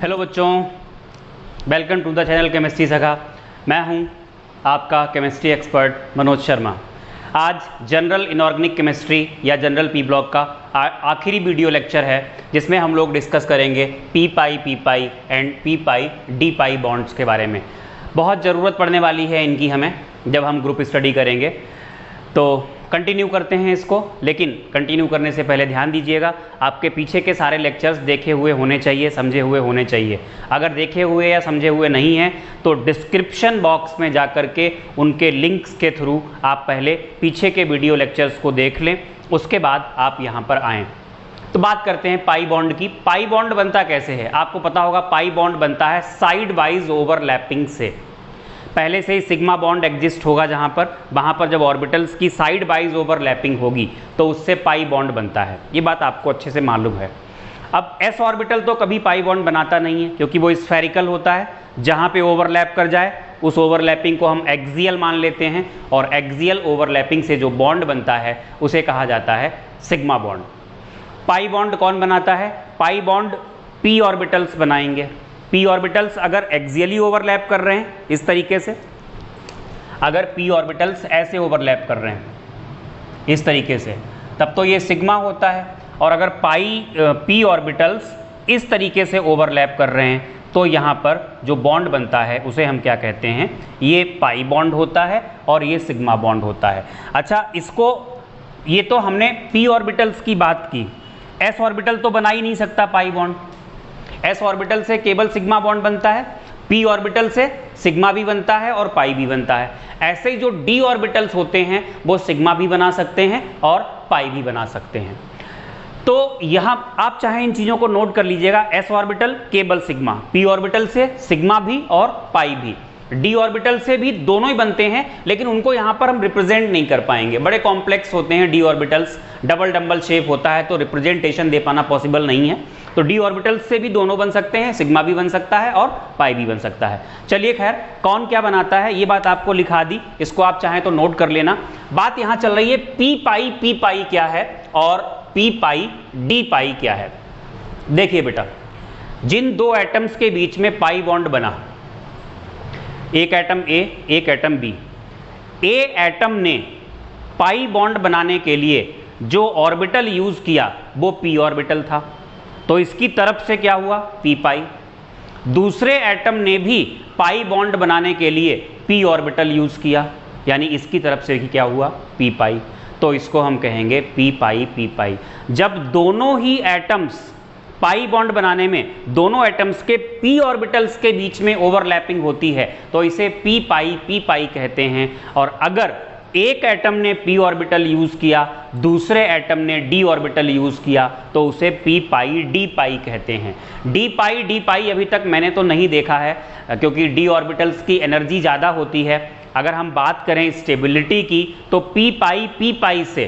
Hello बच्चों, welcome to the channel chemistry Sakha. मैं हूं आपका केमिस्ट्री एक्सपर्ट मनोज शर्मा। आज जनरल इनऑर्गेनिक केमिस्ट्री या जनरल पी ब्लॉक का आखिरी वीडियो लेक्चर है, जिसमें हम लोग डिस्कस करेंगे P pi and P pi D pi bonds के बारे में। बहुत ज़रूरत पड़ने वाली है इनकी हमें जब हम ग्रुप स्टडी करेंगे। तो कंटिन्यू करते हैं इसको, लेकिन कंटिन्यू करने से पहले ध्यान दीजिएगा, आपके पीछे के सारे लेक्चर्स देखे हुए होने चाहिए, समझे हुए होने चाहिए। अगर देखे हुए या समझे हुए नहीं हैं तो डिस्क्रिप्शन बॉक्स में जा कर के उनके लिंक्स के थ्रू आप पहले पीछे के वीडियो लेक्चर्स को देख लें, उसके बाद आप यहाँ पर आएँ। तो बात करते हैं पाई बॉन्ड की। पाई बॉन्ड बनता कैसे है? आपको पता होगा पाई बॉन्ड बनता है साइड वाइज ओवरलैपिंग से। पहले से ही सिग्मा बॉन्ड एग्जिस्ट होगा वहाँ पर जब ऑर्बिटल्स की साइड वाइज ओवरलैपिंग होगी तो उससे पाई बॉन्ड बनता है। ये बात आपको अच्छे से मालूम है। अब एस ऑर्बिटल तो कभी पाई बॉन्ड बनाता नहीं है, क्योंकि वो स्फेरिकल होता है। जहाँ पे ओवरलैप कर जाए उस ओवरलैपिंग को हम एक्सियल मान लेते हैं, और एक्सियल ओवरलैपिंग से जो बॉन्ड बनता है उसे कहा जाता है सिग्मा बॉन्ड। पाई बॉन्ड कौन बनाता है? पाई बॉन्ड पी ऑर्बिटल्स बनाएंगे। पी ऑर्बिटल्स अगर एक्सियली ओवरलैप कर रहे हैं इस तरीके से, अगर पी ऑर्बिटल्स ऐसे ओवरलैप कर रहे हैं इस तरीके से, तब तो ये सिग्मा होता है। और अगर पी ऑर्बिटल्स इस तरीके से ओवरलैप कर रहे हैं तो यहाँ पर जो बॉन्ड बनता है उसे हम क्या कहते हैं? ये पाई बॉन्ड होता है और ये सिग्मा बॉन्ड होता है। अच्छा, ये तो हमने पी ऑर्बिटल्स की बात की। एस ऑर्बिटल तो बना ही नहीं सकता पाई बॉन्ड। एस ऑर्बिटल से केवल सिग्मा बॉन्ड बनता है, पी ऑर्बिटल से सिग्मा भी बनता है और पाई भी बनता है। ऐसे ही जो डी ऑर्बिटल्स होते हैं वो सिग्मा भी बना सकते हैं और पाई भी बना सकते हैं। तो यहाँ आप चाहे इन चीज़ों को नोट कर लीजिएगा। एस ऑर्बिटल केवल सिग्मा, पी ऑर्बिटल से सिग्मा भी और पाई भी, डी ऑर्बिटल से भी दोनों ही बनते हैं, लेकिन उनको यहाँ पर हम रिप्रेजेंट नहीं कर पाएंगे। बड़े कॉम्प्लेक्स होते हैं डी ऑर्बिटल्स, डबल शेप होता है, तो रिप्रेजेंटेशन दे पाना पॉसिबल नहीं है। तो डी ऑर्बिटल्स से भी दोनों बन सकते हैं, सिग्मा भी बन सकता है और पाई भी बन सकता है। चलिए खैर, कौन क्या बनाता है ये बात आपको लिखा दी, इसको आप चाहें तो नोट कर लेना। बात यहाँ चल रही है पी पाई क्या है और पी पाई डी पाई क्या है। देखिए बेटा, जिन दो एटम्स के बीच में पाई बॉन्ड बना, एक एटम ए एक एटम बी, ए एटम ने पाई बॉन्ड बनाने के लिए जो ऑर्बिटल यूज किया वो पी ऑर्बिटल था, तो इसकी तरफ से क्या हुआ? पी पाई। दूसरे एटम ने भी पाई बॉन्ड बनाने के लिए पी ऑर्बिटल यूज किया, यानी इसकी तरफ से ही क्या हुआ? पी पाई। तो इसको हम कहेंगे पी पाई। जब दोनों ही एटम्स पाई बॉन्ड बनाने में दोनों एटम्स के पी ऑर्बिटल्स के बीच में ओवरलैपिंग होती है तो इसे पी पाई कहते हैं। और अगर एक एटम ने पी ऑर्बिटल यूज किया, दूसरे एटम ने डी ऑर्बिटल यूज किया, तो उसे पी पाई डी पाई कहते हैं। डी पाई अभी तक मैंने तो नहीं देखा है, क्योंकि डी ऑर्बिटल्स की एनर्जी ज़्यादा होती है। अगर हम बात करें स्टेबिलिटी की तो पी पाई से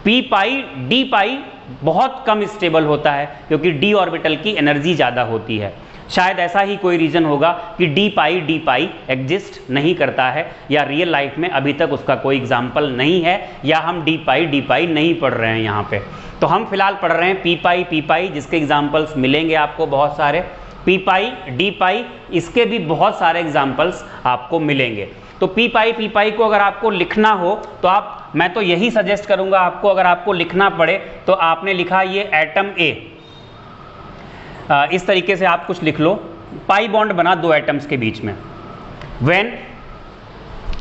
पी पाई डी पाई बहुत कम स्टेबल होता है, क्योंकि डी ऑर्बिटल की एनर्जी ज़्यादा होती है। शायद ऐसा ही कोई रीज़न होगा कि डी पाई एग्जिस्ट नहीं करता है, या रियल लाइफ में अभी तक उसका कोई एग्जाम्पल नहीं है, या हम डी पाई नहीं पढ़ रहे हैं यहाँ पे। तो हम फिलहाल पढ़ रहे हैं पी पाई, जिसके एग्जाम्पल्स मिलेंगे आपको बहुत सारे। पी पाई डी पाई, इसके भी बहुत सारे एग्जाम्पल्स आपको मिलेंगे। तो पी पाई को अगर आपको लिखना हो तो मैं तो यही सजेस्ट करूंगा आपको, अगर आपको लिखना पड़े तो आपने लिखा ये एटम ए, इस तरीके से आप कुछ लिख लो। पाई बॉन्ड बना दो एटम्स के बीच में। व्हेन,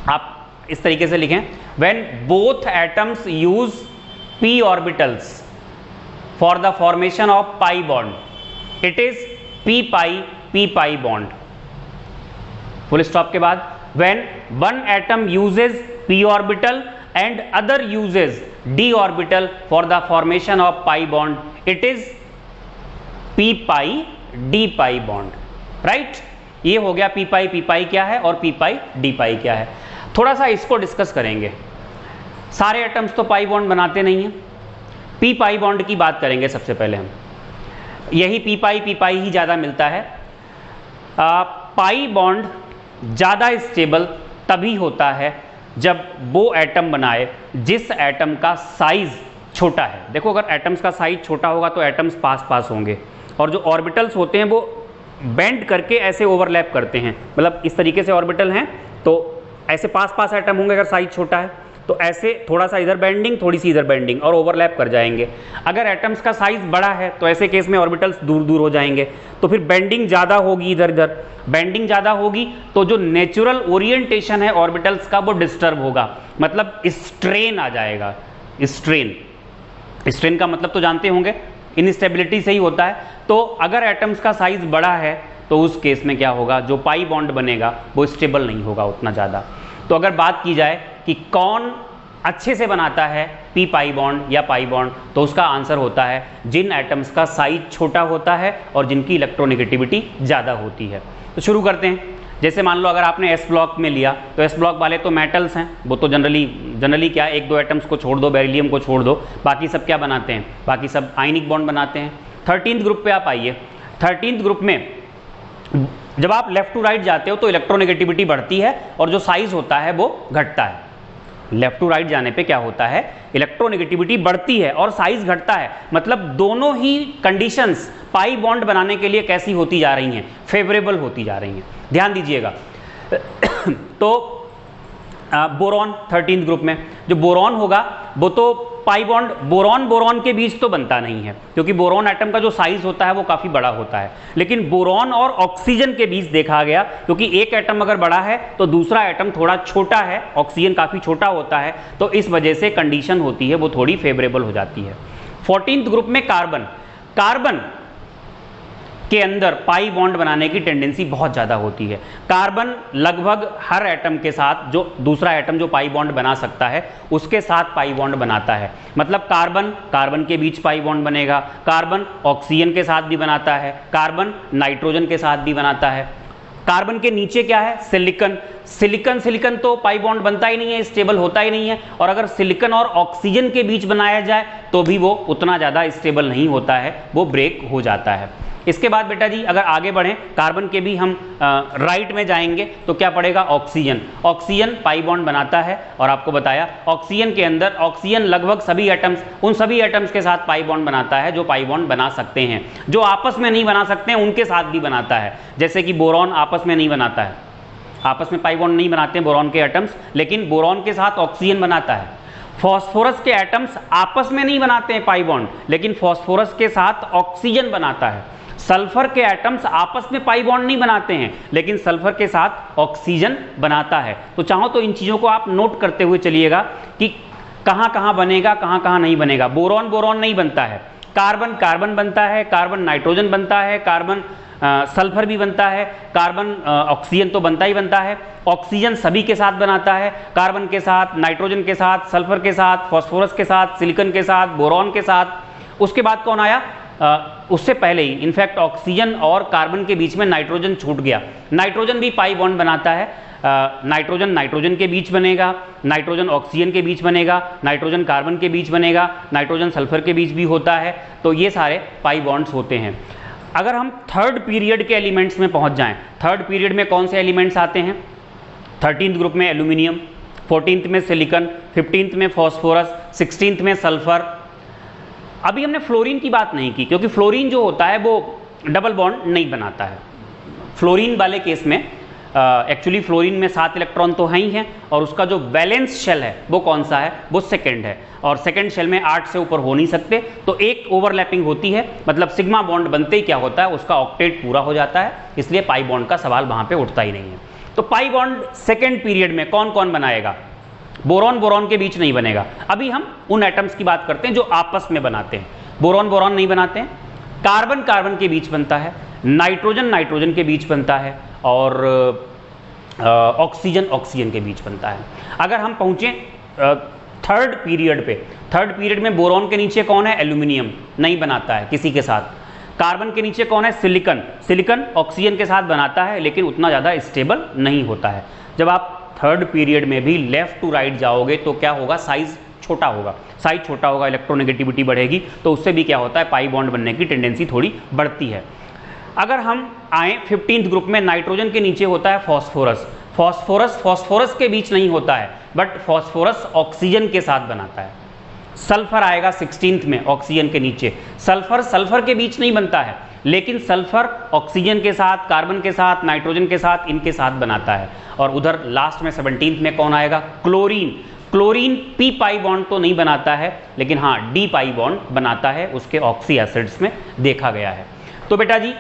आप इस तरीके से लिखें, when both atoms use P orbitals for the formation of pi bond, it is P pi bond. Full stop के बाद when one atom uses p orbital and other uses d orbital for the formation of pi bond, it is p pi d pi bond, right? ये हो गया p पाई क्या है और p पाई d पाई क्या है। थोड़ा सा इसको डिस्कस करेंगे। सारे एटम्स तो पाई बॉन्ड बनाते नहीं हैं, p पाई बॉन्ड की बात करेंगे सबसे पहले हम। यही p पाई ही ज़्यादा मिलता है। पाई बॉन्ड ज़्यादा स्टेबल तभी होता है जब वो एटम बनाए जिस एटम का साइज छोटा है। देखो, अगर एटम्स का साइज छोटा होगा तो एटम्स पास होंगे, और जो ऑर्बिटल्स होते हैं वो बेंड करके ऐसे ओवरलैप करते हैं, मतलब इस तरीके से ऑर्बिटल हैं तो ऐसे पास पास एटम होंगे अगर साइज छोटा है तो ऐसे थोड़ा सा इधर बेंडिंग, थोड़ी सी इधर बेंडिंग और ओवरलैप कर जाएंगे। अगर एटम्स का साइज बड़ा है तो ऐसे केस में ऑर्बिटल्स दूर दूर हो जाएंगे, तो फिर बेंडिंग ज़्यादा होगी, इधर इधर बेंडिंग ज़्यादा होगी तो जो नेचुरल ओरिएंटेशन है ऑर्बिटल्स का वो डिस्टर्ब होगा, मतलब स्ट्रेन आ जाएगा। स्ट्रेन का मतलब तो जानते होंगे, इनस्टेबिलिटी से ही होता है। तो अगर एटम्स का साइज बड़ा है तो उस केस में क्या होगा, जो पाई बॉन्ड बनेगा वो स्टेबल नहीं होगा उतना ज़्यादा। तो अगर बात की जाए कि कौन अच्छे से बनाता है पी पाई बॉन्ड या पाई बॉन्ड, तो उसका आंसर होता है जिन एटम्स का साइज छोटा होता है और जिनकी इलेक्ट्रोनेगेटिविटी ज़्यादा होती है। तो शुरू करते हैं। जैसे मान लो अगर आपने एस ब्लॉक में लिया तो एस ब्लॉक वाले तो मेटल्स हैं, वो तो जनरली क्या, एक दो एटम्स को छोड़ दो, बेरिलियम को छोड़ दो, बाकी सब क्या बनाते हैं, बाकी सब आयनिक बॉन्ड बनाते हैं। 13th ग्रुप पे आप आइए। 13th ग्रुप में जब आप लेफ्ट टू राइट जाते हो तो इलेक्ट्रोनेगेटिविटी बढ़ती है और जो साइज होता है वो घटता है। लेफ्ट टू राइट जाने पे क्या होता है, इलेक्ट्रोनेगेटिविटी बढ़ती है और साइज घटता है, मतलब दोनों ही कंडीशंस पाई बॉन्ड बनाने के लिए कैसी होती जा रही हैं, फेवरेबल होती जा रही हैं। ध्यान दीजिएगा। तो बोरॉन 13th ग्रुप में जो बोरॉन होगा वो तो पाई बॉन्ड बोरॉन के बीच तो बनता नहीं है, क्योंकि बोरॉन एटम का जो साइज होता है वो काफ़ी बड़ा होता है। लेकिन बोरॉन और ऑक्सीजन के बीच देखा गया, क्योंकि एक एटम अगर बड़ा है तो दूसरा एटम थोड़ा छोटा है, ऑक्सीजन काफ़ी छोटा होता है, तो इस वजह से कंडीशन होती है वो थोड़ी फेवरेबल हो जाती है। 14th ग्रुप में कार्बन के अंदर पाई बॉन्ड बनाने की टेंडेंसी बहुत ज़्यादा होती है। कार्बन लगभग हर एटम के साथ, जो दूसरा एटम जो पाई बॉन्ड बना सकता है उसके साथ पाई बॉन्ड बनाता है, मतलब कार्बन के बीच पाई बॉन्ड बनेगा, कार्बन ऑक्सीजन के साथ भी बनाता है, कार्बन नाइट्रोजन के साथ भी बनाता है। कार्बन के नीचे क्या है, सिलिकन तो पाई बॉन्ड बनता ही नहीं है, स्टेबल होता ही नहीं है, और अगर सिलिकन और ऑक्सीजन के बीच बनाया जाए तो भी वो उतना ज़्यादा स्टेबल नहीं होता है, वो ब्रेक हो जाता है। इसके बाद बेटा जी अगर आगे बढ़ें, कार्बन के भी हम राइट में जाएंगे तो क्या पड़ेगा, ऑक्सीजन पाई बॉन्ड बनाता है, और आपको बताया ऑक्सीजन के अंदर ऑक्सीजन लगभग सभी एटम्स, उन सभी एटम्स के साथ पाई बॉन्ड बनाता है जो पाई बॉन्ड बना सकते हैं। जो आपस में नहीं बना सकते हैं उनके साथ भी बनाता है, जैसे कि बोरॉन आपस में नहीं बनाता है, आपस में पाई बॉन्ड नहीं बनाते हैं बोरॉन के एटम्स, लेकिन बोरॉन के साथ ऑक्सीजन बनाता है। फॉस्फोरस के एटम्स आपस में नहीं बनाते हैं पाई बॉन्ड, लेकिन फॉस्फोरस के साथ ऑक्सीजन बनाता है। सल्फर के एटम्स आपस में पाई बॉन्ड नहीं बनाते हैं, लेकिन सल्फर के साथ ऑक्सीजन बनाता है। तो चाहो तो इन चीज़ों को आप नोट करते हुए चलिएगा कि कहाँ कहाँ बनेगा, कहाँ कहाँ नहीं बनेगा। बोरॉन नहीं बनता है, कार्बन बनता है, कार्बन नाइट्रोजन बनता है, कार्बन सल्फर भी बनता है, कार्बन ऑक्सीजन तो बनता ही बनता है, ऑक्सीजन सभी के साथ बनाता है, कार्बन के साथ, नाइट्रोजन के साथ, सल्फर के साथ, फॉस्फोरस के साथ, सिलिकॉन के साथ, बोरॉन के साथ। उसके बाद कौन आया, उससे पहले ही इनफैक्ट ऑक्सीजन और कार्बन के बीच में नाइट्रोजन छूट गया। नाइट्रोजन भी पाई बॉन्ड बनाता है, नाइट्रोजन के बीच बनेगा, नाइट्रोजन ऑक्सीजन के बीच बनेगा, नाइट्रोजन कार्बन के बीच बनेगा, नाइट्रोजन सल्फर के बीच भी होता है। तो ये सारे पाई बॉन्ड्स होते हैं। अगर हम थर्ड पीरियड के एलिमेंट्स में पहुंच जाएं, थर्ड पीरियड में कौन से एलिमेंट्स आते हैं, 13th ग्रुप में एल्यूमिनियम, 14th में सिलिकॉन, 15th में फॉस्फोरस, 16th में सल्फर। अभी हमने फ्लोरीन की बात नहीं की, क्योंकि फ्लोरीन जो होता है वो डबल बॉन्ड नहीं बनाता है। फ्लोरीन वाले केस में एक्चुअली फ्लोरीन में 7 इलेक्ट्रॉन तो हैं ही हैं, और उसका जो बैलेंस शेल है वो कौन सा है, वो सेकंड है, और सेकंड शेल में 8 से ऊपर हो नहीं सकते, तो एक ओवरलैपिंग होती है, मतलब सिग्मा बॉन्ड बनते ही क्या होता है, उसका ऑक्टेट पूरा हो जाता है, इसलिए पाई बॉन्ड का सवाल वहाँ पे उठता ही नहीं है। तो पाई बॉन्ड सेकेंड पीरियड में कौन कौन बनाएगा, बोरॉन के बीच नहीं बनेगा। अभी हम उन एटम्स की बात करते हैं जो आपस में बनाते हैं। बोरॉन नहीं बनाते हैं, कार्बन के बीच बनता है, नाइट्रोजन के बीच बनता है, और ऑक्सीजन के बीच बनता है। अगर हम पहुंचे थर्ड पीरियड में बोरॉन के नीचे कौन है, एल्यूमिनियम नहीं बनाता है किसी के साथ। कार्बन के नीचे कौन है, सिलिकॉन ऑक्सीजन के साथ बनाता है, लेकिन उतना ज़्यादा स्टेबल नहीं होता है। जब आप थर्ड पीरियड में भी लेफ्ट टू राइट जाओगे तो क्या होगा, साइज छोटा होगा, इलेक्ट्रोनेगेटिविटी बढ़ेगी, तो उससे भी क्या होता है, पाई बॉन्ड बनने की टेंडेंसी थोड़ी बढ़ती है। अगर हम आए 15th ग्रुप में, नाइट्रोजन के नीचे होता है फॉस्फोरस के बीच नहीं होता है, बट फॉस्फोरस ऑक्सीजन के साथ बनाता है। सल्फर आएगा 16th में, ऑक्सीजन के नीचे। सल्फर के बीच नहीं बनता है, लेकिन सल्फर ऑक्सीजन के साथ, कार्बन के साथ, नाइट्रोजन के साथ, इनके साथ बनाता है। और उधर लास्ट में 17th में कौन आएगा? Chlorine. Chlorine P pi bond तो नहीं बनाता है, लेकिन हाँ डी पाई बॉन्ड बनाता है, उसके ऑक्सी एसिड्स में देखा गया है। तो बेटा जी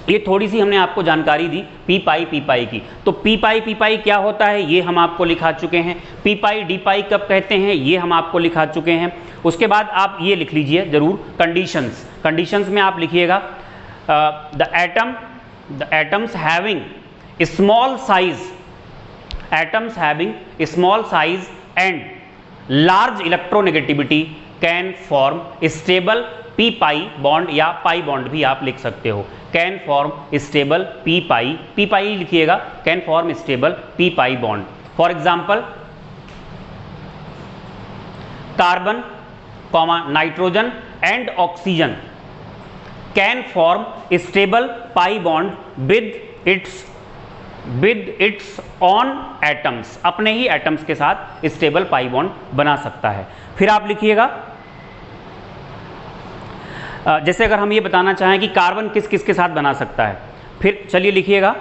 ये थोड़ी सी हमने आपको जानकारी दी पी पाई की। तो पी पाई क्या होता है ये हम आपको लिखा चुके हैं। पी पाई डी पाई कब कहते हैं ये हम आपको लिखा चुके हैं। उसके बाद आप ये लिख लीजिए जरूर कंडीशंस। कंडीशंस में आप लिखिएगा the atoms having small size and large electronegativity can form stable p pi bond, या पाई बॉन्ड भी आप लिख सकते हो। कैन फॉर्म स्टेबल पी पाई लिखिएगा, can form stable p pi bond. For example carbon nitrogen and oxygen can form stable pi bond with its on atoms, अपने ही atoms के साथ स्टेबल पाई बॉन्ड बना सकता है। फिर आप लिखिएगा जैसे अगर हम ये बताना चाहें कि कार्बन किस किस के साथ बना सकता है, फिर चलिए लिखिएगा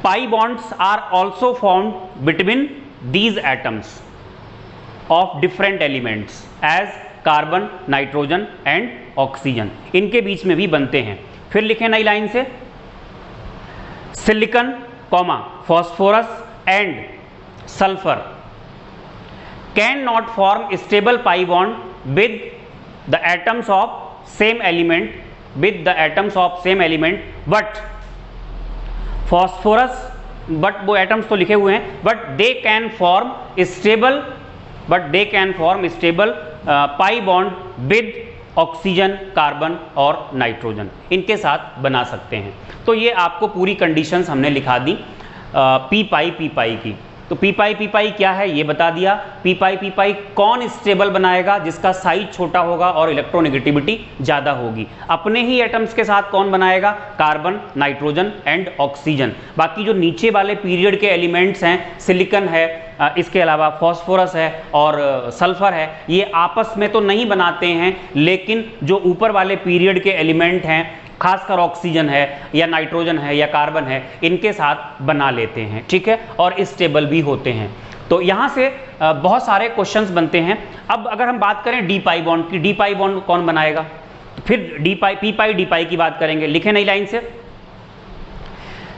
pi bonds are also formed between these atoms of different elements as carbon, nitrogen and oxygen, इनके बीच में भी बनते हैं। फिर लिखें नई लाइन से silicon, phosphorus and sulphur can not form stable pi bond with the atoms of same element but phosphorus, but वो atoms तो लिखे हुए हैं, but they can form stable pi bond with oxygen, carbon और nitrogen, इनके साथ बना सकते हैं। तो ये आपको पूरी कंडीशंस हमने लिखा दी पी पाई की। तो पी पाई क्या है ये बता दिया। पी पाई कौन स्टेबल बनाएगा? जिसका साइज छोटा होगा और इलेक्ट्रोनेगेटिविटी ज़्यादा होगी। अपने ही एटम्स के साथ कौन बनाएगा? Carbon, nitrogen and oxygen. बाकी जो नीचे वाले पीरियड के एलिमेंट्स हैं, सिलिकॉन है, इसके अलावा फॉस्फोरस है और सल्फर है, ये आपस में तो नहीं बनाते हैं, लेकिन जो ऊपर वाले पीरियड के एलिमेंट हैं, खासकर ऑक्सीजन है या नाइट्रोजन है या कार्बन है, इनके साथ बना लेते हैं, ठीक है, और स्टेबल भी होते हैं। तो यहाँ से बहुत सारे क्वेश्चंस बनते हैं। अब अगर हम बात करें डी पाई बॉन्ड की, डी पाई बॉन्ड कौन बनाएगा? तो फिर पी पाई डी पाई की बात करेंगे। लिखे नई लाइन से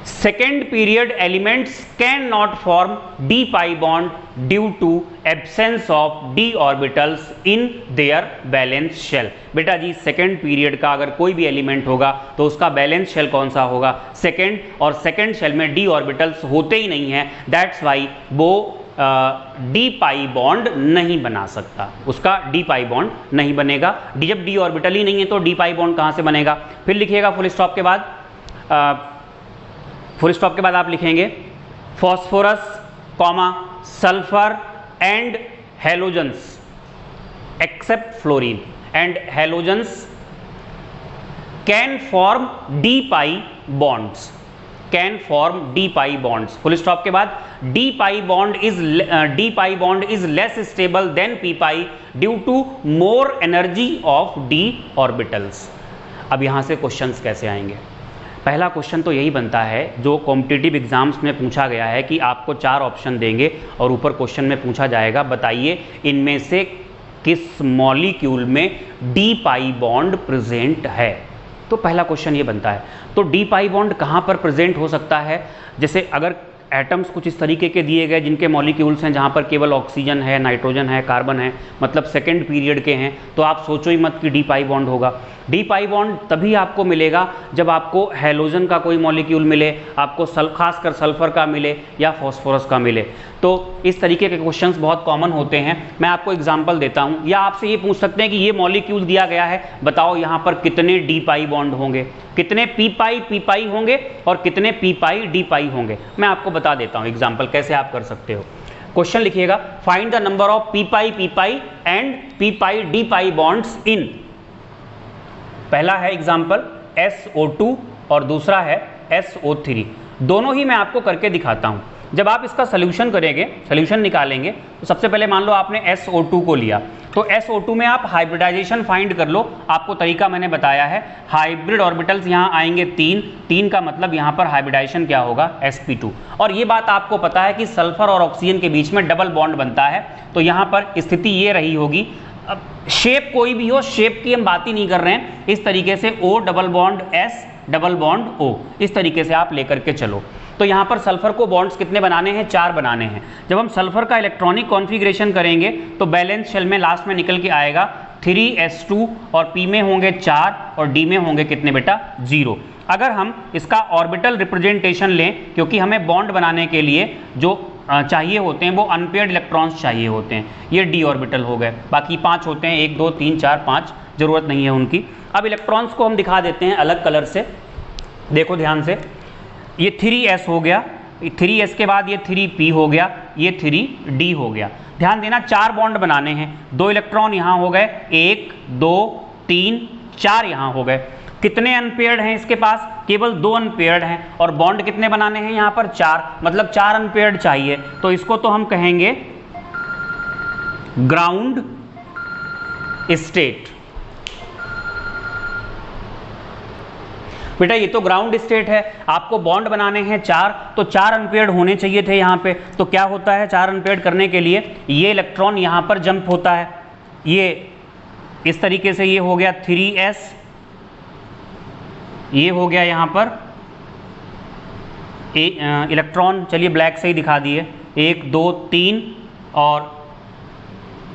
second period elements can not form d pi bond due to absence of d orbitals in their valence shell. बेटा जी सेकेंड पीरियड का अगर कोई भी एलिमेंट होगा तो उसका बैलेंस शेल कौन सा होगा? सेकेंड, और सेकेंड शेल में डी ऑर्बिटल्स होते ही नहीं है, दैट्स वाई वो डी पाई बॉन्ड नहीं बना सकता, उसका डी पाई बॉन्ड नहीं बनेगा। जब डी ऑर्बिटल ही नहीं है तो डी पाई बॉन्ड कहाँ से बनेगा? फिर लिखिएगा फुल स्टॉप के बाद, आप लिखेंगे phosphorus, sulphur and halogens except fluorine and halogens can form d pi bonds, full stop के बाद d pi bond is less stable than p pi due to more energy of d orbitals. अब यहां से questions कैसे आएंगे? पहला question तो यही बनता है जो कॉम्पिटिटिव एग्जाम्स में पूछा गया है कि आपको 4 ऑप्शन देंगे और ऊपर क्वेश्चन में पूछा जाएगा बताइए इनमें से किस मॉलिक्यूल में डी पाई बॉन्ड प्रेजेंट है। तो पहला क्वेश्चन ये बनता है। तो डी पाई बॉन्ड कहाँ पर प्रेजेंट हो सकता है? जैसे अगर एटम्स कुछ इस तरीके के दिए गए जिनके मॉलिक्यूल्स हैं जहाँ पर केवल ऑक्सीजन है, नाइट्रोजन है, कार्बन है, मतलब सेकेंड पीरियड के हैं, तो आप सोचो ही मत कि डी पाई बॉन्ड होगा। डी पाई बॉन्ड तभी आपको मिलेगा जब आपको हेलोजन का कोई मॉलिक्यूल मिले, आपको खासकर सल्फर का मिले या फॉस्फोरस का मिले। तो इस तरीके के क्वेश्चंस बहुत कॉमन होते हैं। मैं आपको एग्जांपल देता हूं, या आपसे ये पूछ सकते हैं कि ये मॉलिक्यूल दिया गया है, बताओ यहाँ पर कितने डी पाई बॉन्ड होंगे, कितने पी पाई होंगे और कितने पी पाई डी पाई होंगे। मैं आपको बता देता हूँ एग्जाम्पल कैसे आप कर सकते हो। क्वेश्चन लिखिएगा, find the number of P pi and P pi D pi bonds in. पहला है एग्जाम्पल SO2 और दूसरा है SO3। दोनों ही मैं आपको करके दिखाता हूं। जब आप इसका सोल्यूशन करेंगे, सोल्यूशन निकालेंगे, तो सबसे पहले मान लो आपने SO2 को लिया, तो SO2 में आप हाइब्रिडाइजेशन फाइंड कर लो। आपको तरीका मैंने बताया है, हाइब्रिड ऑर्बिटल्स यहाँ आएंगे 3 का मतलब यहाँ पर हाइब्रिडाइजेशन क्या होगा, sp2। और ये बात आपको पता है कि सल्फर और ऑक्सीजन के बीच में डबल बॉन्ड बनता है, तो यहाँ पर स्थिति ये रही होगी। अब शेप कोई भी हो, शेप की हम बात ही नहीं कर रहे हैं, इस तरीके से O double bond S double bond O, इस तरीके से आप लेकर के चलो। तो यहाँ पर सल्फर को बॉन्ड्स कितने बनाने हैं, 4 बनाने हैं। जब हम सल्फर का इलेक्ट्रॉनिक कॉन्फ़िगरेशन करेंगे तो बैलेंस शेल में लास्ट में निकल के आएगा 3s2 और P में होंगे 4 और D में होंगे कितने बेटा, 0। अगर हम इसका ऑर्बिटल रिप्रेजेंटेशन लें, क्योंकि हमें बॉन्ड बनाने के लिए जो चाहिए होते हैं वो अनपेयर्ड इलेक्ट्रॉन्स चाहिए होते हैं, ये d ऑर्बिटल हो गए, बाकी 5 होते हैं, 1 2 3 4 5, जरूरत नहीं है उनकी। अब इलेक्ट्रॉन्स को हम दिखा देते हैं अलग कलर से, देखो ध्यान से, ये 3s हो गया, 3s के बाद ये 3p हो गया, ये 3d हो गया। ध्यान देना 4 बॉन्ड बनाने हैं, 2 इलेक्ट्रॉन यहाँ हो गए, 1 2 3 4 यहाँ हो गए। कितने अनपेयर्ड हैं इसके पास, केवल 2 अनपेयर्ड हैं, और बॉन्ड कितने बनाने हैं यहाँ पर 4, मतलब 4 अनपेयर्ड चाहिए। तो इसको तो हम कहेंगे ग्राउंड स्टेट। बेटा ये तो ग्राउंड स्टेट है, आपको बॉन्ड बनाने हैं 4, तो 4 अनपेयर्ड होने चाहिए थे यहाँ पे। तो क्या होता है, 4 अनपेयर्ड करने के लिए ये इलेक्ट्रॉन यहाँ पर जंप होता है, ये इस तरीके से, ये हो गया 3s, ये हो गया यहाँ पर इलेक्ट्रॉन, चलिए ब्लैक से ही दिखा दिए, 1 2 3 और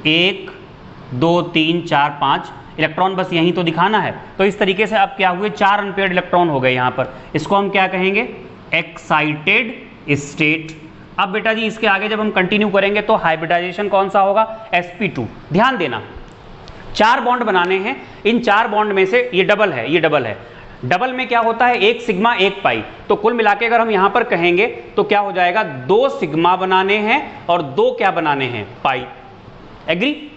1 2 3 4 5 इलेक्ट्रॉन, बस यहीं तो दिखाना है। तो इस तरीके से अब क्या हुए, 4 अनपेयर्ड इलेक्ट्रॉन हो गए यहाँ पर, इसको हम क्या कहेंगे, एक्साइटेड स्टेट। अब बेटा जी इसके आगे जब हम कंटिन्यू करेंगे तो हाइब्रिडाइजेशन कौन सा होगा, sp2। ध्यान देना 4 बॉन्ड बनाने हैं, इन 4 बॉन्ड में से ये डबल है, ये डबल है, डबल में क्या होता है, 1 सिग्मा 1 पाई, तो कुल मिला के अगर हम यहाँ पर कहेंगे तो क्या हो जाएगा, 2 सिग्मा बनाने हैं और 2 क्या बनाने हैं, पाई। एग्री,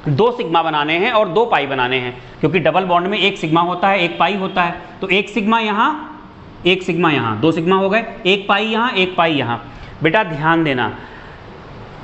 2 सिग्मा बनाने हैं और 2 पाई बनाने हैं, क्योंकि डबल बॉन्ड में 1 सिग्मा होता है 1 पाई होता है। तो 1 सिग्मा यहाँ 1 सिग्मा यहाँ, 2 सिग्मा हो गए, 1 पाई यहाँ 1 पाई यहाँ। बेटा ध्यान देना,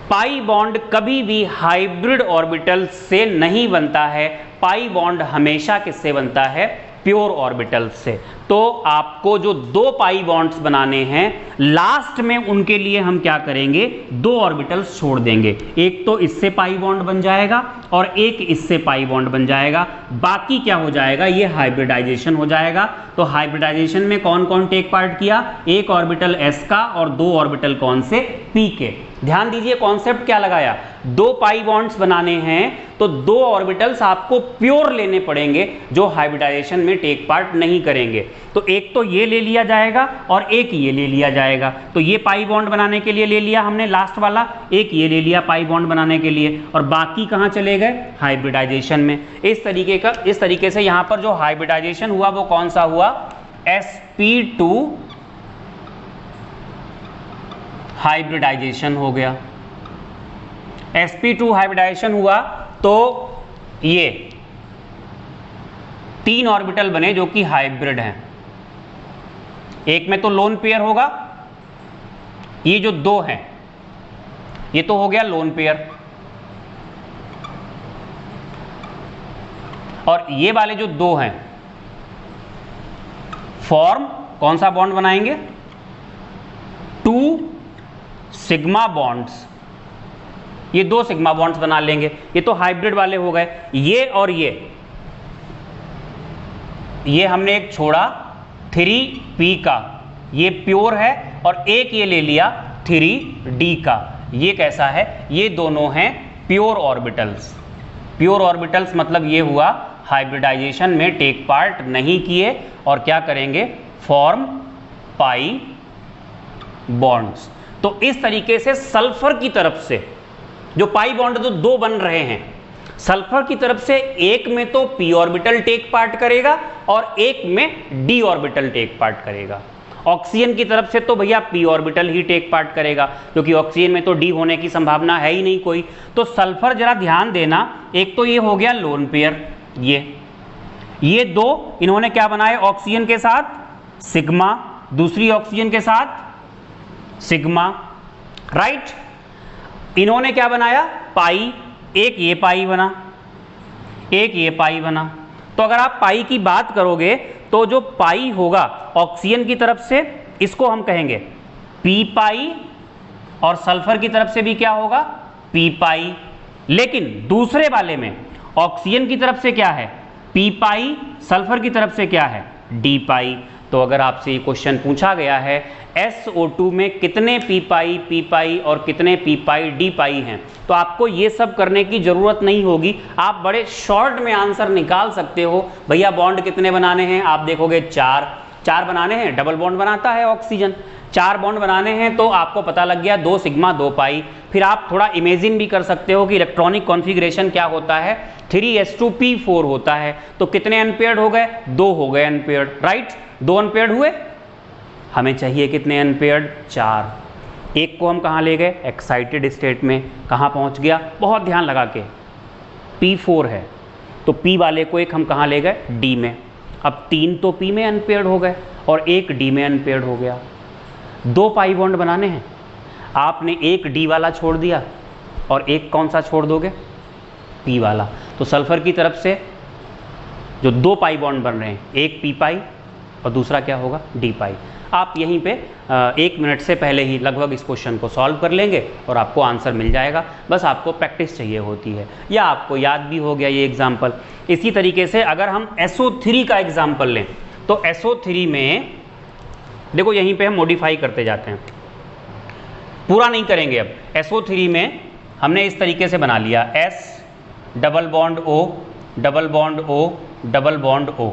पाई बॉन्ड कभी भी हाइब्रिड ऑर्बिटल से नहीं बनता है, पाई बॉन्ड हमेशा किससे बनता है, प्योर ऑर्बिटल से। तो आपको जो 2 पाई बॉन्ड्स बनाने हैं, लास्ट में उनके लिए हम क्या करेंगे, 2 ऑर्बिटल्स छोड़ देंगे, एक तो इससे पाई बॉन्ड बन जाएगा और एक इससे पाई बॉन्ड बन जाएगा, बाकी क्या हो जाएगा, ये हाइब्रिडाइजेशन हो जाएगा। तो हाइब्रिडाइजेशन में कौन कौन टेक पार्ट किया, 1 ऑर्बिटल s का और 2 ऑर्बिटल कौन से, p के। ध्यान दीजिए कॉन्सेप्ट क्या लगाया, 2 पाई बॉन्ड्स बनाने हैं तो 2 ऑर्बिटल्स आपको प्योर लेने पड़ेंगे जो हाइब्रिडाइजेशन में टेक पार्ट नहीं करेंगे। तो एक तो ये ले लिया जाएगा और एक ये ले लिया जाएगा। तो ये पाई बॉन्ड बनाने के लिए ले लिया हमने लास्ट वाला, एक ये ले लिया पाई बॉन्ड बनाने के लिए, और बाकी कहाँ चले गए, हाइब्रिडाइजेशन में। इस तरीके से यहाँ पर जो हाइब्रिडाइजेशन हुआ वो कौन सा हुआ, sp2 हाइब्रिडाइजेशन हो गया। sp2 हाइब्रिडाइजेशन हुआ तो ये 3 ऑर्बिटल बने जो कि हाइब्रिड हैं, एक में तो लोन पेयर होगा, ये जो 2 हैं ये तो हो गया लोन पेयर, और ये वाले जो 2 हैं फॉर्म कौन सा बॉन्ड बनाएंगे, 2 सिग्मा बॉन्ड्स, ये 2 सिग्मा बॉन्ड्स बना लेंगे। ये तो हाइब्रिड वाले हो गए, ये और ये हमने एक छोड़ा 3p का, ये प्योर है, और एक ये ले लिया 3d का, ये कैसा है, ये दोनों हैं प्योर ऑर्बिटल्स। प्योर ऑर्बिटल्स मतलब ये हुआ हाइब्रिडाइजेशन में टेक पार्ट नहीं किए और क्या करेंगे, फॉर्म पाई बॉन्ड्स। तो इस तरीके से सल्फर की तरफ से जो पाई बॉन्ड तो 2 बन रहे हैं, सल्फर की तरफ से एक में तो p ऑर्बिटल टेक पार्ट करेगा और एक में d ऑर्बिटल टेक पार्ट करेगा। ऑक्सीजन की तरफ से तो भैया p ऑर्बिटल ही टेक पार्ट करेगा, क्योंकि ऑक्सीजन में तो d होने की संभावना है ही नहीं कोई। तो सल्फर जरा ध्यान देना, एक तो ये हो गया लोन पेयर, ये 2 इन्होंने क्या बनाए, ऑक्सीजन के साथ सिग्मा, दूसरी ऑक्सीजन के साथ सिग्मा, राइट। इन्होंने क्या बनाया, पाई, एक ये पाई बना, एक ये पाई बना। तो अगर आप पाई की बात करोगे तो जो पाई होगा ऑक्सीजन की तरफ से इसको हम कहेंगे पी पाई, और सल्फर की तरफ से भी क्या होगा, पी पाई। लेकिन दूसरे वाले में ऑक्सीजन की तरफ से क्या है, पी पाई, सल्फर की तरफ से क्या है, डी पाई। तो अगर आपसे ये क्वेश्चन पूछा गया है SO2 में कितने पी पाई और कितने पी पाई डी पाई हैं, तो आपको ये सब करने की जरूरत नहीं होगी। आप बड़े शॉर्ट में आंसर निकाल सकते हो। भैया बॉन्ड कितने बनाने हैं, आप देखोगे चार बनाने हैं, डबल बॉन्ड बनाता है ऑक्सीजन, 4 बॉन्ड बनाने हैं तो आपको पता लग गया 2 सिग्मा 2 पाई। फिर आप थोड़ा इमेजिन भी कर सकते हो कि इलेक्ट्रॉनिक कॉन्फ़िगरेशन क्या होता है, 3s2p4 होता है। तो कितने अनपेयर्ड हो गए, 2 हो गए अनपेयर्ड, राइट। 2 अनपेयर्ड हुए, हमें चाहिए कितने अनपेयर्ड, 4। एक को हम कहाँ ले गए, एक्साइटेड स्टेट में, कहाँ पहुँच गया, बहुत ध्यान लगा के, P4 है तो P वाले को एक हम कहाँ ले गए, D में। अब 3 तो P में अनपेयर्ड हो गए और एक D में अनपेयर्ड हो गया। 2 पाई बॉन्ड बनाने हैं, आपने एक D वाला छोड़ दिया और एक कौन सा छोड़ दोगे, P वाला। तो सल्फर की तरफ से जो 2 पाई बॉन्ड बन रहे हैं, एक P पाई और दूसरा क्या होगा, D पाई। आप यहीं पे 1 मिनट से पहले ही लगभग इस क्वेश्चन को सॉल्व कर लेंगे और आपको आंसर मिल जाएगा। बस आपको प्रैक्टिस चाहिए होती है, या आपको याद भी हो गया ये एग्जाम्पल। इसी तरीके से अगर हम SO3 का एग्जाम्पल लें तो SO3 में देखो, यहीं पे हम मॉडिफाई करते जाते हैं, पूरा नहीं करेंगे। अब SO3 में हमने इस तरीके से बना लिया, S double bond O double bond O double bond O।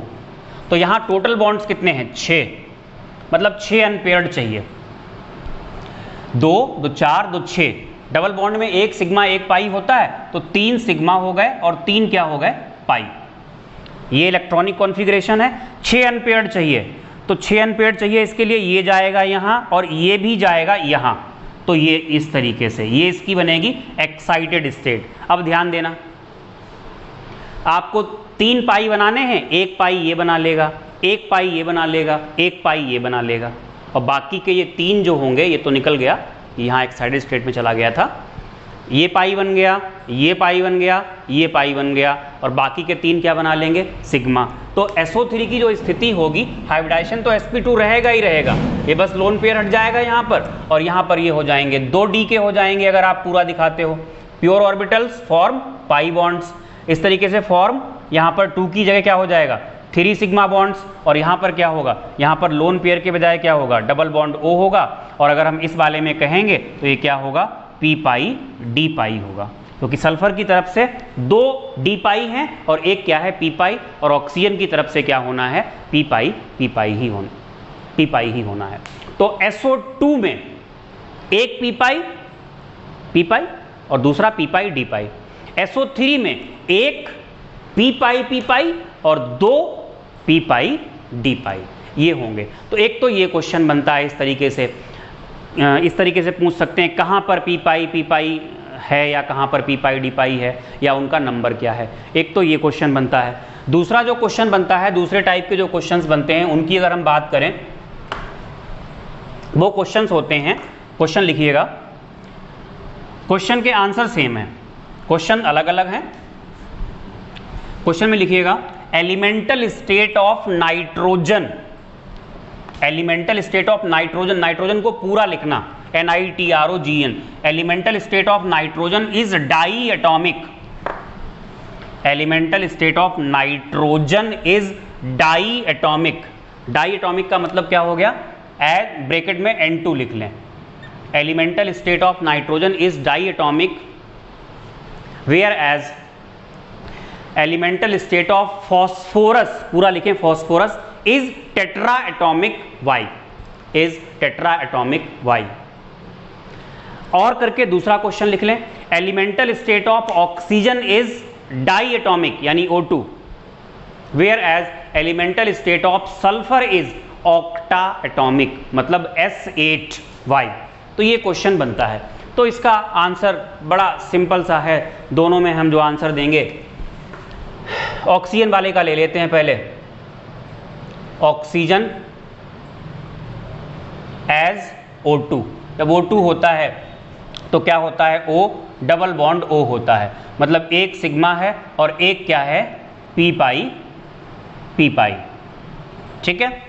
तो यहाँ टोटल बॉन्ड्स कितने हैं, 6, मतलब 6 अनपेयर्ड चाहिए। 2 2 4 2 6, डबल बॉन्ड में 1 सिग्मा 1 पाई होता है, तो 3 सिग्मा हो गए और 3 क्या हो गए, पाई। ये इलेक्ट्रॉनिक कॉन्फ़िगरेशन है। 6 अनपेयर्ड चाहिए, तो 6 अनपेयर्ड चाहिए, इसके लिए ये जाएगा यहाँ और ये भी जाएगा यहाँ। तो ये इस तरीके से, ये इसकी बनेगी एक्साइटेड स्टेट। अब ध्यान देना, आपको 3 पाई बनाने हैं, 1 पाई ये बना लेगा, 1 पाई ये बना लेगा, 1 पाई ये बना लेगा, और बाकी के ये 3 जो होंगे, ये तो निकल गया, यहाँ एक्साइटेड स्टेट में चला गया था, ये पाई बन गया, ये पाई बन गया, ये पाई बन गया, और बाकी के 3 क्या बना लेंगे, सिग्मा। तो SO3 की जो स्थिति होगी, हाइब्रिडाइजेशन तो sp2 रहेगा ही रहेगा, ये बस लोन पेयर हट जाएगा यहाँ पर, और यहाँ पर ये हो जाएंगे 2 D के हो जाएंगे अगर आप पूरा दिखाते हो। Pure orbitals form pi bonds, इस तरीके से फॉर्म, यहाँ पर 2 की जगह क्या हो जाएगा, 3 सिग्मा बॉन्ड्स, और यहाँ पर क्या होगा, यहाँ पर लोन पेयर के बजाय क्या होगा, डबल बॉन्ड O होगा, और अगर हम इस वाले में कहेंगे तो ये क्या होगा, P पाई D पाई होगा, क्योंकि सल्फर की तरफ से 2 D पाई हैं और एक क्या है, P पाई, और ऑक्सीजन की तरफ से क्या होना है, P पाई ही होना है। तो SO2 में एक P पाई और दूसरा P पाई D पाई। SO3 में एक P पाई और 2 P पाई D पाई, ये होंगे। तो एक तो ये क्वेश्चन बनता है इस तरीके से पूछ सकते हैं, कहाँ पर P पाई है या कहाँ पर P पाई D पाई है, या उनका नंबर क्या है। एक तो ये क्वेश्चन बनता है। दूसरा जो क्वेश्चन बनता है, दूसरे टाइप के जो क्वेश्चंस बनते हैं, उनकी अगर हम बात करें, वो क्वेश्चंस होते हैं, क्वेश्चन लिखिएगा, क्वेश्चन के आंसर सेम है, क्वेश्चन अलग अलग हैं। क्वेश्चन में लिखिएगा, elemental state of nitrogen, elemental state of nitrogen, nitrogen को पूरा लिखना, NITROGN, elemental state of nitrogen is diatomic, elemental state of nitrogen is diatomic. Diatomic का मतलब क्या हो गया, ब्रैकेट में N2 लिख लें, elemental state of nitrogen is diatomic, whereas elemental state of phosphorus, पूरा लिखें, phosphorus is tetra atomic why, is tetra atomic why. और करके दूसरा क्वेश्चन लिख लें, elemental state of oxygen is diatomic यानी O2, whereas elemental state of sulphur is octa atomic, मतलब S8Y। तो ये क्वेश्चन बनता है। तो इसका आंसर बड़ा सिंपल सा है, दोनों में हम जो आंसर देंगे, ऑक्सीजन वाले का ले लेते हैं पहले, ऑक्सीजन एज O2, जब O2 होता है तो क्या होता है, O डबल बॉन्ड O होता है, मतलब एक सिग्मा है और एक क्या है, पी पाई, ठीक है।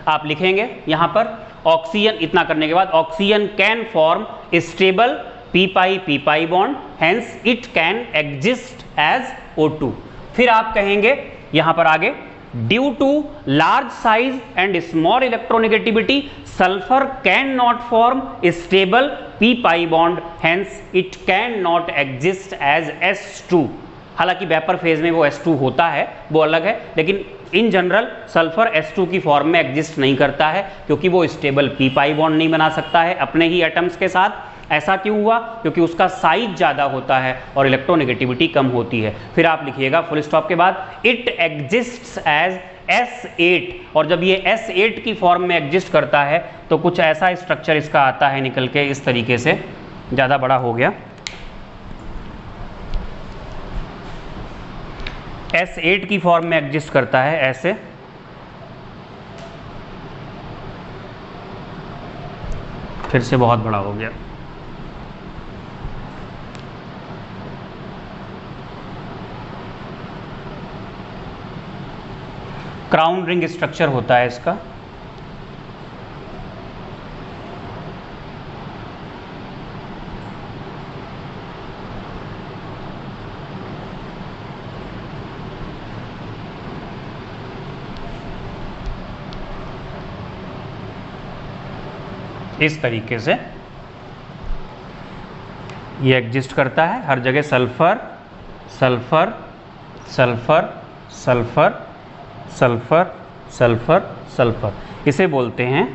आप लिखेंगे यहां पर ऑक्सीजन, इतना करने के बाद oxygen can form stable p pi bond, hence it can exist as O2। फिर आप कहेंगे यहां पर आगे, due to large size and small electronegativity sulphur can not form stable p pi bond, hence it can not exist as S2। हालांकि vapour phase में वो S2 होता है, वो अलग है, लेकिन इन जनरल सल्फर S2 की फॉर्म में एग्जिस्ट नहीं करता है, क्योंकि वो स्टेबल पी पाई बॉन्ड नहीं बना सकता है अपने ही एटम्स के साथ। ऐसा क्यों हुआ, क्योंकि उसका साइज ज़्यादा होता है और इलेक्ट्रोनेगेटिविटी कम होती है। फिर आप लिखिएगा फुल स्टॉप के बाद, इट एग्जिस्ट्स एज S8, और जब ये S8 की फॉर्म में एग्जिस्ट करता है तो कुछ ऐसा स्ट्रक्चर इसका आता है निकल के, इस तरीके से, ज़्यादा बड़ा हो गया, S8 की फॉर्म में एग्जिस्ट करता है ऐसे, फिर से बहुत बड़ा हो गया, क्राउन रिंग स्ट्रक्चर होता है इसका। इस तरीके से ये एग्जिस्ट करता है हर जगह, sulphur sulphur sulphur sulphur sulphur sulphur sulphur, इसे बोलते हैं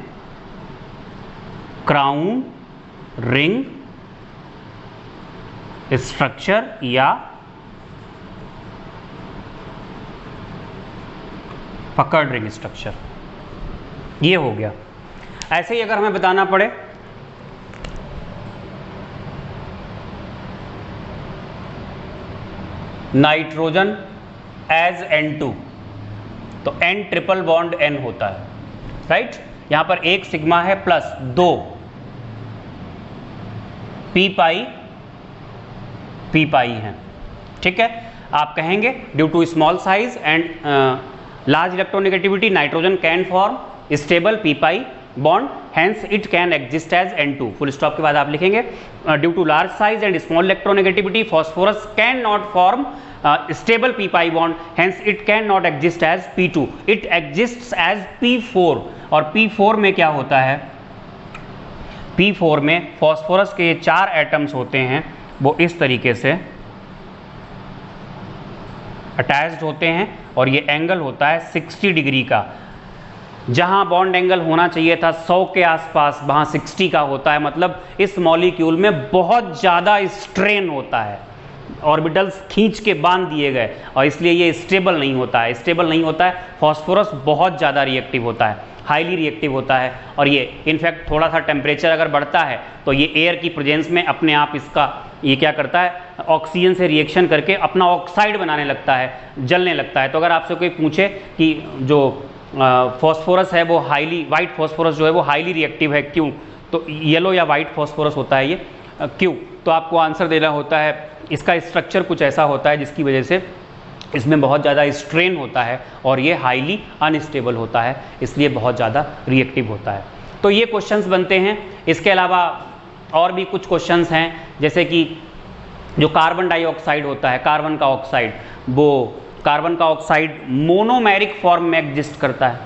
क्राउन रिंग स्ट्रक्चर या पकड़ रिंग स्ट्रक्चर। ये हो गया। ऐसे ही अगर हमें बताना पड़े, नाइट्रोजन एज N2, तो N ट्रिपल बॉन्ड N होता है, राइट। यहां पर एक सिग्मा है प्लस 2 पी पाई है, ठीक है। आप कहेंगे due to small size and large electronegativity nitrogen can form stable p pi bond, hence it can exist as N2। Full stop के बाद आप लिखेंगे due to large size and small electronegativity phosphorus can not form stable p pi bond, hence it can not exist as P2, it exist as P4। और P4 में क्या होता है, P4 में फॉस्फोरस के 4 एटम्स होते हैं, वो इस तरीके से अटैच्ड होते हैं और ये एंगल होता है 60 डिग्री का। जहां बॉन्ड एंगल होना चाहिए था 100 के आसपास, वहां 60 का होता है, मतलब इस मॉलिक्यूल में बहुत ज़्यादा स्ट्रेन होता है, ऑर्बिटल्स खींच के बांध दिए गए, और इसलिए ये स्टेबल नहीं होता है। स्टेबल नहीं होता है, फॉस्फोरस बहुत ज़्यादा रिएक्टिव होता है, हाईली रिएक्टिव होता है, और ये इनफैक्ट थोड़ा सा टेम्परेचर अगर बढ़ता है तो ये एयर की प्रेजेंस में अपने आप इसका ये क्या करता है, ऑक्सीजन से रिएक्शन करके अपना ऑक्साइड बनाने लगता है, जलने लगता है। तो अगर आपसे कोई पूछे कि जो फॉस्फोरस है वो हाईली, वाइट फॉस्फोरस जो है वो हाईली रिएक्टिव है क्यों, तो येलो या वाइट फॉस्फोरस होता है ये क्यों, तो आपको आंसर देना होता है इसका स्ट्रक्चर कुछ ऐसा होता है जिसकी वजह से इसमें बहुत ज़्यादा स्ट्रेन होता है और ये हाईली अनस्टेबल होता है, इसलिए बहुत ज़्यादा रिएक्टिव होता है। तो ये क्वेश्चंस बनते हैं। इसके अलावा और भी कुछ क्वेश्चंस हैं, जैसे कि जो कार्बन डाइऑक्साइड होता है, कार्बन का ऑक्साइड, वो कार्बन का ऑक्साइड मोनोमेरिक फॉर्म में एग्जिस्ट करता है,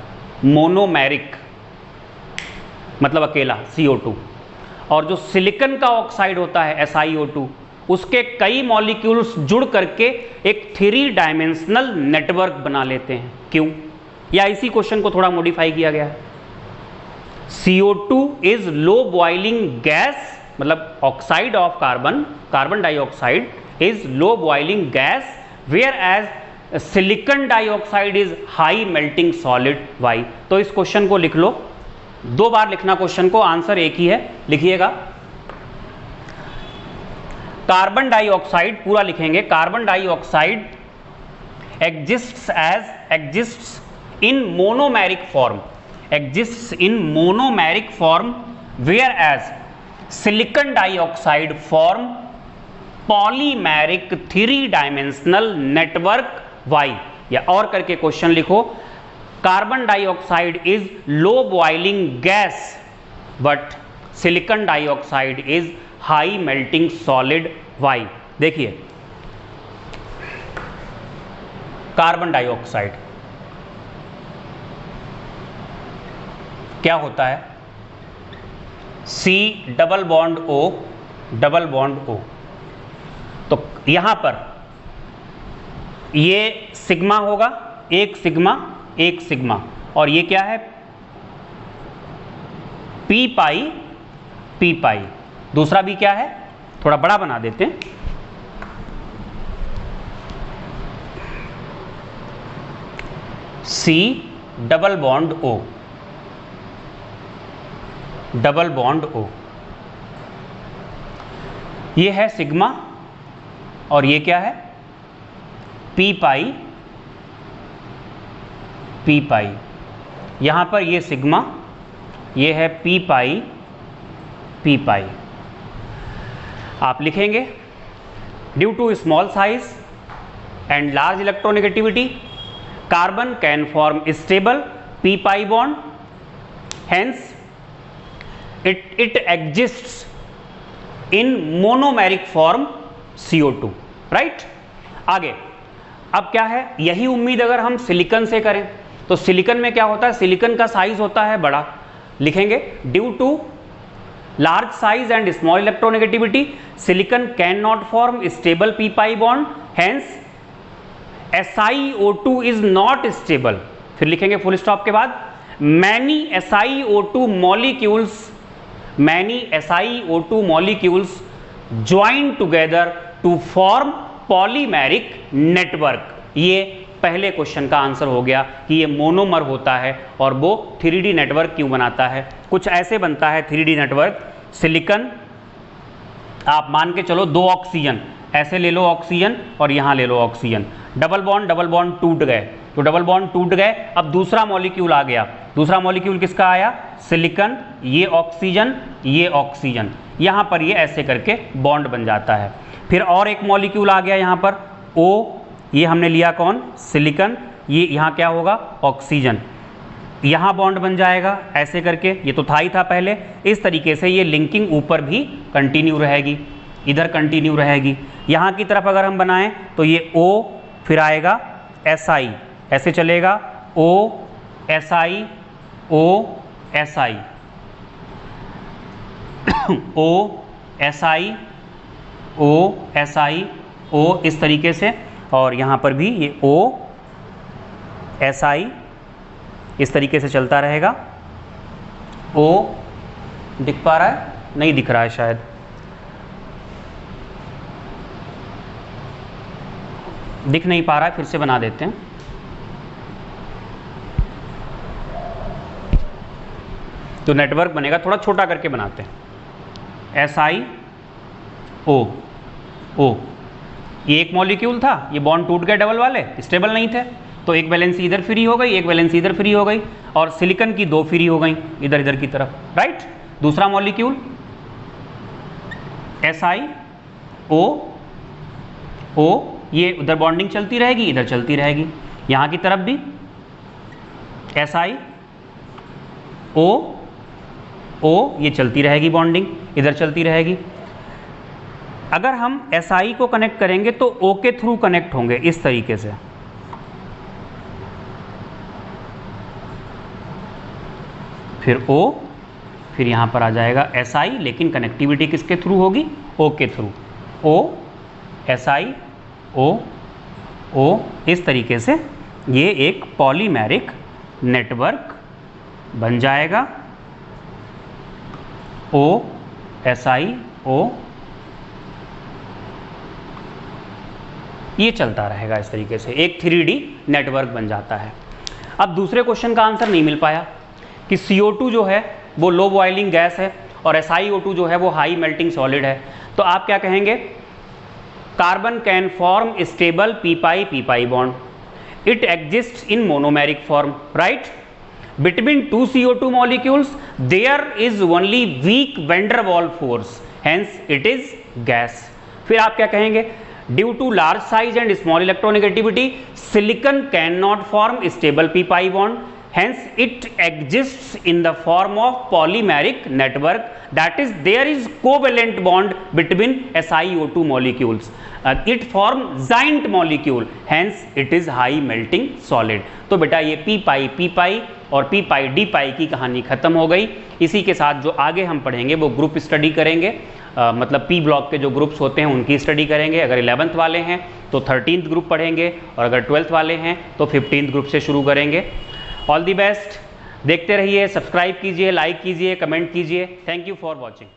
मोनोमेरिक मतलब अकेला CO2। और जो सिलिकॉन का ऑक्साइड होता है SiO2, उसके कई मॉलिक्यूल्स जुड़ करके एक 3 डायमेंशनल नेटवर्क बना लेते हैं, क्यों, या इसी क्वेश्चन को थोड़ा मॉडिफाई किया गया है। CO2 is low boiling gas, मतलब oxide of carbon, carbon dioxide is low boiling gas, whereas silicon dioxide is high melting solid. Why? तो इस क्वेश्चन को लिख लो, 2 बार लिखना क्वेश्चन को, आंसर एक ही है, लिखिएगा। कार्बन डाइऑक्साइड पूरा लिखेंगे, carbon dioxide exists in monomeric form, whereas silicon dioxide form polymeric 3 dimensional network why. या और करके क्वेश्चन लिखो, carbon dioxide is low boiling gas but silicon dioxide is high melting solid why. देखिए carbon dioxide क्या होता है, C double bond O double bond O। तो यहां पर ये सिग्मा होगा, एक सिग्मा, और ये क्या है P पाई। दूसरा भी क्या है, थोड़ा बड़ा बना देते हैं, C double bond O double bond O। ये है सिग्मा और ये क्या है P पाई। यहां पर ये सिग्मा, ये है P पाई। आप लिखेंगे due to small size and large electronegativity carbon can form stable P pi bond, hence it exists in monomeric form CO2, right. आगे अब क्या है, यही उम्मीद अगर हम सिलिकॉन से करें तो सिलिकॉन में क्या होता है, सिलिकॉन का साइज होता है बड़ा, लिखेंगे due to large size and small electronegativity silicon can not form stable P pi bond, hence SiO2 is not stable. फिर लिखेंगे फुल स्टॉप के बाद many SiO2 molecules join together to form polymeric network। ये पहले question का answer हो गया कि ये मोनोमर होता है और वो 3D नेटवर्क क्यों बनाता है। कुछ ऐसे बनता है 3D नेटवर्क, सिलिकॉन आप मान के चलो 2 ऑक्सीजन, ऐसे ले लो ऑक्सीजन और यहाँ ले लो ऑक्सीजन, डबल बॉन्ड टूट गए, तो डबल बॉन्ड टूट गए, अब दूसरा मॉलिक्यूल आ गया, दूसरा मॉलिक्यूल किसका आया, सिलिकॉन, ये ऑक्सीजन, यहाँ पर ये ऐसे करके बॉन्ड बन जाता है। फिर और एक मॉलिक्यूल आ गया यहाँ पर O, ये हमने लिया कौन, सिलिकॉन, ये यहाँ क्या होगा, ऑक्सीजन, यहाँ बॉन्ड बन जाएगा ऐसे करके, ये तो था ही था पहले। इस तरीके से ये लिंकिंग ऊपर भी कंटिन्यू रहेगी, इधर कंटिन्यू रहेगी। यहाँ की तरफ अगर हम बनाएं तो ये O फिर आएगा Si, ऐसे चलेगा O Si O Si O Si O Si O, इस तरीके से, और यहाँ पर भी ये O Si इस तरीके से चलता रहेगा। O दिख पा रहा है, नहीं दिख रहा है शायद, दिख नहीं पा रहा है, फिर से बना देते हैं। तो नेटवर्क बनेगा, थोड़ा छोटा करके बनाते हैं, SiO O, ये एक मॉलिक्यूल था, ये बॉन्ड टूट गए डबल वाले, स्टेबल नहीं थे, तो एक वैलेंसी इधर फ्री हो गई, एक वैलेंसी इधर फ्री हो गई, और सिलिकॉन की 2 फ्री हो गई इधर की तरफ, राइट। दूसरा मॉलिक्यूल SiO O, ये उधर बॉन्डिंग चलती रहेगी, इधर चलती रहेगी, यहाँ की तरफ भी SiO O, ये चलती रहेगी बॉन्डिंग, इधर चलती रहेगी। अगर हम Si को कनेक्ट करेंगे तो O के थ्रू कनेक्ट होंगे इस तरीके से, फिर O, फिर यहाँ पर आ जाएगा Si, लेकिन कनेक्टिविटी किसके थ्रू होगी, O के थ्रू, O Si O, इस तरीके से ये एक पॉलीमेरिक नेटवर्क बन जाएगा। O Si O, ये चलता रहेगा इस तरीके से, एक 3D नेटवर्क बन जाता है। अब दूसरे क्वेश्चन का आंसर नहीं मिल पाया कि CO2 जो है वो लो बॉइलिंग गैस है और SiO2 जो है वो हाई मेल्टिंग सॉलिड है, तो आप क्या कहेंगे, carbon can form stable P pi bond, it exist in monomeric form, right. between two CO2 molecules there is only weak van der Waals force, hence it is gas. फिर आप क्या कहेंगे, due to large size and small electronegativity silicon can not form stable p pi bond, hence it exists in the form of polymeric network, that is there is covalent bond between SiO2 molecules, it form giant molecule, hence it is high melting solid. तो बेटा ये p pi और p pi d pi की कहानी खत्म हो गई. इसी के साथ जो आगे हम पढ़ेंगे वो ग्रुप स्टडी करेंगे, मतलब पी ब्लॉक के जो ग्रुप्स होते हैं उनकी स्टडी करेंगे. अगर 11th वाले हैं तो 13th ग्रुप पढ़ेंगे और अगर 12th वाले हैं तो 15th ग्रुप से शुरू करेंगे. All the best. देखते रहिए, सब्सक्राइब कीजिए, लाइक कीजिए, कमेंट कीजिए. Thank you for watching.